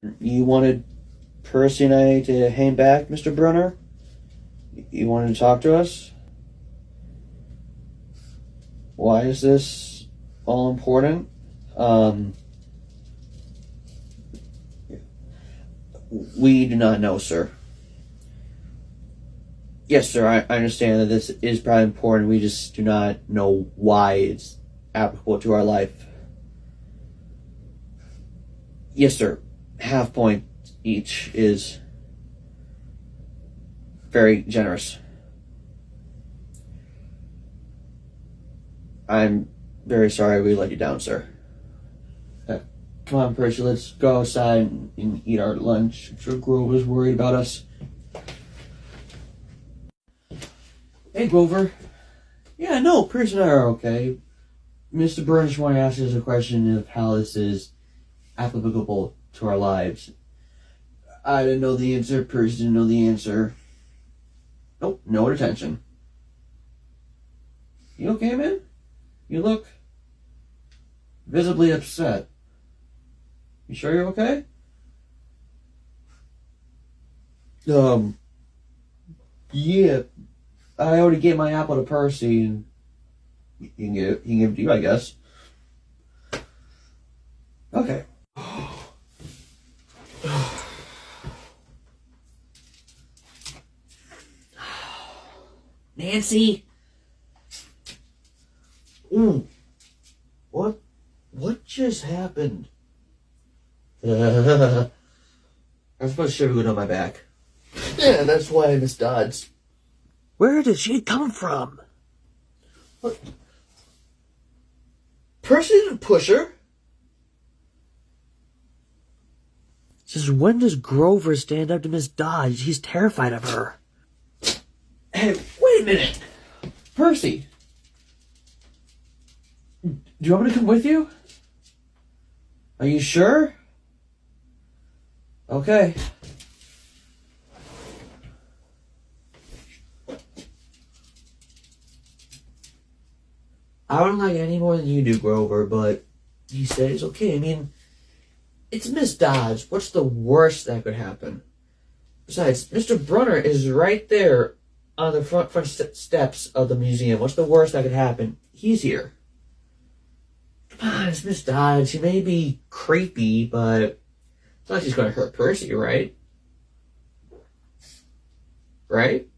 You wanted Percy and I to hang back, Mr. Brunner? You wanted to talk to us? Why is this all important? Um, we do not know, sir. Yes, sir, I understand that this is probably important. We just do not know why it's applicable to our life. Yes, sir. Half point each is very generous. I'm very sorry we let you down, sir. Uh, Come on, Percy, let's go outside and eat our lunch. I'm sure Grover's worried about us. Hey, Grover. Yeah, no, Percy and I are okay. Mr. Burns wanted to ask us a question of how this is applicable to our lives. I didn't know the answer. Percy didn't know the answer. Nope, no attention. You okay, man? You look visibly upset. You sure you're okay? Yeah. I already gave my apple to Percy, and you can give it to you, I guess. Okay. Nancy. What? What just happened? I'm supposed to shove it on my back. Yeah, that's why I miss Dodds. Where did she come from? What? Percy didn't push her. Just when does Grover stand up to Miss Dodge? He's terrified of her. Hey, wait a minute. Percy. Do you want me to come with you? Are you sure? Okay. I don't like it any more than you do, Grover, but he said it's okay. I mean, it's Miss Dodge. What's the worst that could happen? Besides, Mr. Brunner is right there on the front steps of the museum. What's the worst that could happen? He's here. Come on, it's Miss Dodge. She may be creepy, but it's not like she's going to hurt Percy, right? Right?